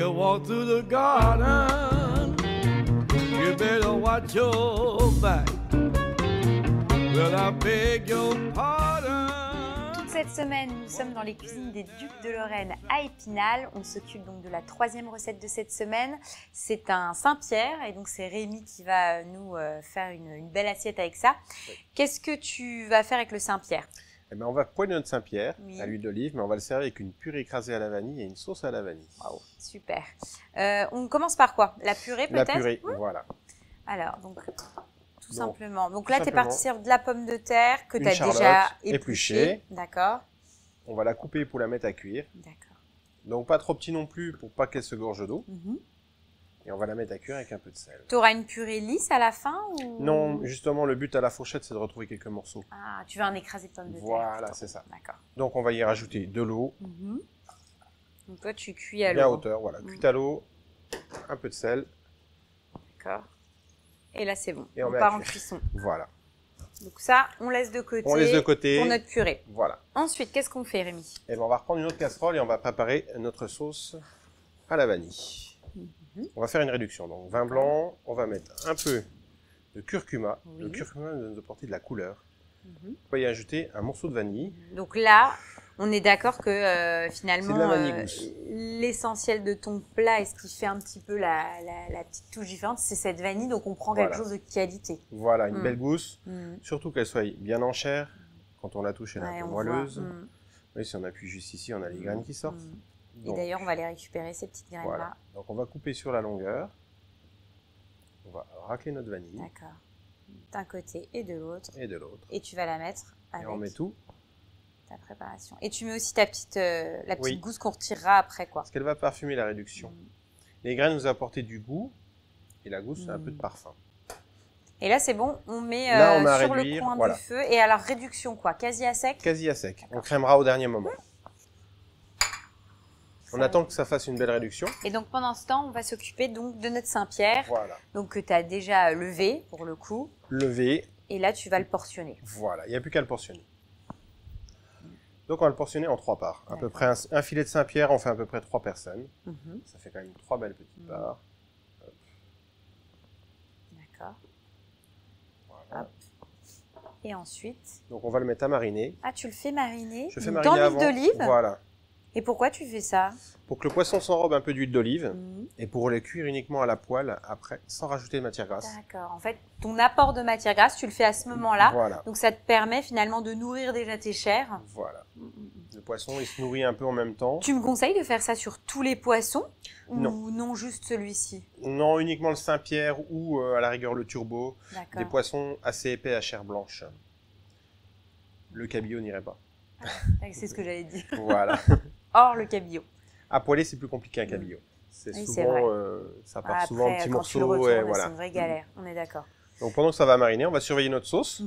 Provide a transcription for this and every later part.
you walk through the garden, you better watch your back. Well, I beg your pardon. Toute cette semaine, nous sommes dans les cuisines des Ducs de Lorraine à Épinal. On s'occupe donc de la troisième recette de cette semaine. C'est un Saint-Pierre et donc c'est Rémi qui va nous faire une belle assiette avec ça. Oui. Qu'est-ce que tu vas faire avec le Saint-Pierre? Eh ben, on va poêler notre Saint-Pierre oui. à l'huile d'olive, mais on va le servir avec une purée écrasée à la vanille et une sauce à la vanille. Wow, super. On commence par quoi? La purée peut-être? La purée, voilà. Alors, donc, tout simplement. Donc là, tu es parti sur de la pomme de terre que tu as charlotte déjà épluchée. D'accord. On va la couper pour la mettre à cuire. D'accord. Donc pas trop petit non plus pour pas qu'elle se gorge d'eau. Et on va la mettre à cuire avec un peu de sel. Tu auras une purée lisse à la fin ou... Non, justement, le but à la fourchette, c'est de retrouver quelques morceaux. Ah, tu veux un écrasé de pommes de terre. Voilà, c'est ça. D'accord. Donc on va y rajouter de l'eau. Donc toi, tu cuis à l'eau. Bien à hauteur, voilà. Cuite à l'eau, un peu de sel. D'accord. Et là, c'est bon. Et on part en cuisson. Voilà. Donc ça, on laisse de côté. On laisse de côté. Pour notre purée. Voilà. Ensuite, qu'est-ce qu'on fait, Rémi? Et ben, on va reprendre une autre casserole et on va préparer notre sauce à la vanille. On va faire une réduction. Donc, vin blanc, on va mettre un peu de curcuma. Oui. Le curcuma nous apporter de la couleur. On va y ajouter un morceau de vanille. Donc là, on est d'accord que finalement, de l'essentiel de ton plat et ce qui fait un petit peu la petite touche différente, c'est cette vanille. Donc, on prend quelque chose de qualité. Voilà, une belle gousse. Surtout qu'elle soit bien en chair. Quand on la touche, elle est un peu moelleuse. Oui, si on appuie juste ici, on a les graines qui sortent. Donc, et d'ailleurs, on va les récupérer, ces petites graines-là. Voilà. Donc, on va couper sur la longueur. On va racler notre vanille. D'accord. D'un côté et de l'autre. Et de l'autre. Et tu vas la mettre avec on met tout. Ta préparation. Et tu mets aussi ta petite, la petite gousse qu'on retirera après, quoi. Parce qu'elle va parfumer la réduction. Les graines nous apportent du goût. Et la gousse, c'est un peu de parfum. Et là, c'est bon. On met sur le coin du feu. Et alors, réduction, quoi? Quasi à sec? Quasi à sec. On crémera au dernier moment. On attend que ça fasse une belle réduction. Et donc, pendant ce temps, on va s'occuper donc de notre Saint-Pierre. Voilà. Donc, que tu as déjà levé, pour le coup. Levé. Et là, tu vas le portionner. Voilà, il n'y a plus qu'à le portionner. Donc, on va le portionner en 3 parts. À peu près un filet de Saint-Pierre, on fait à peu près 3 personnes. Ça fait quand même 3 belles petites parts. D'accord. Voilà. Et ensuite? Donc, on va le mettre à mariner. Ah, tu le fais mariner? Je fais mariner avant. Dans l'huile d'olive? Voilà. Et pourquoi tu fais ça? Pour que le poisson s'enrobe un peu d'huile d'olive et pour le cuire uniquement à la poêle après, sans rajouter de matière grasse. D'accord. En fait, ton apport de matière grasse, tu le fais à ce moment-là. Voilà. Donc, ça te permet finalement de nourrir déjà tes chairs. Voilà. Le poisson, il se nourrit un peu en même temps. Tu me conseilles de faire ça sur tous les poissons? Non. Ou non juste celui-ci? Non, uniquement le Saint-Pierre ou à la rigueur le turbo. Des poissons assez épais à chair blanche. Le cabillaud n'irait pas. C'est ce que j'allais dire. Voilà. Or, le cabillaud. À poêler, c'est plus compliqué un cabillaud. C'est souvent, ça part après, souvent en petits morceaux. C'est une vraie galère, on est d'accord. Donc pendant que ça va mariner, on va surveiller notre sauce.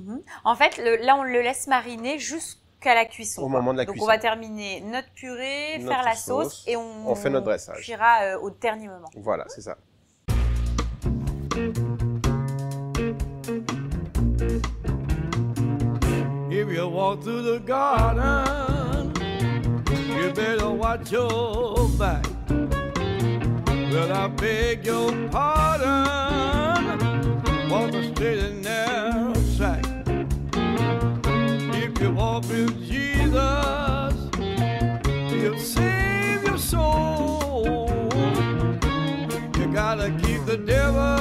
En fait, là, on le laisse mariner jusqu'à la cuisson. Au moment de la cuisson. Donc on va terminer notre purée, faire la sauce et on fait notre dressage. Cuira au dernier moment. Voilà, c'est ça. If you walk through the garden, you better watch your back. Well, I beg your pardon. Walk a straight and narrow track. If you walk with Jesus, he'll save your soul. You gotta keep the devil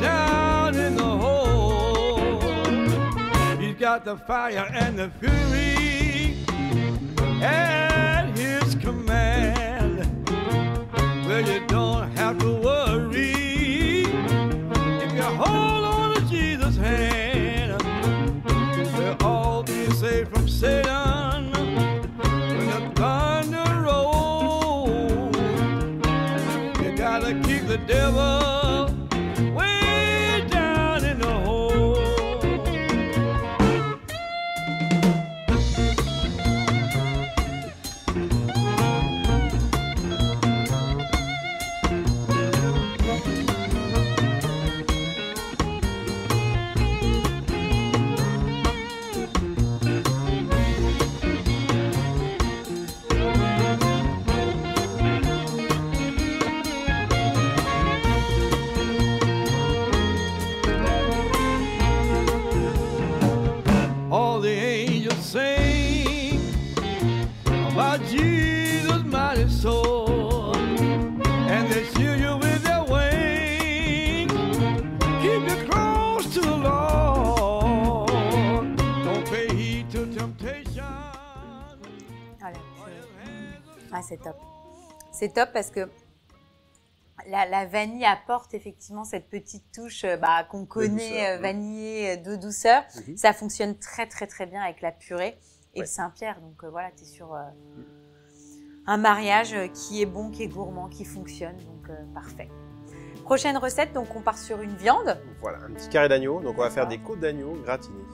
down in the hole. He's got the fire and the fury at his command. Well, you don't have to worry if you hold on to Jesus' hand. We'll all be safe from Satan when the thunder rolls. You gotta keep the devil way down in the hole. by Jesus' mighty sword, and they shield you with their wings, keep you close to the Lord, don't pay heed to temptation. Voilà. Ah, c'est top. C'est top parce que la vanille apporte effectivement cette petite touche qu'on connaît, vanillée, de douceur. Ça fonctionne très très très bien avec la purée et le Saint-Pierre. Donc voilà, tu es sur un mariage qui est bon, qui est gourmand, qui fonctionne. Donc parfait. Prochaine recette, donc on part sur une viande. Voilà, un petit carré d'agneau. Donc on va faire des côtes d'agneau gratinées.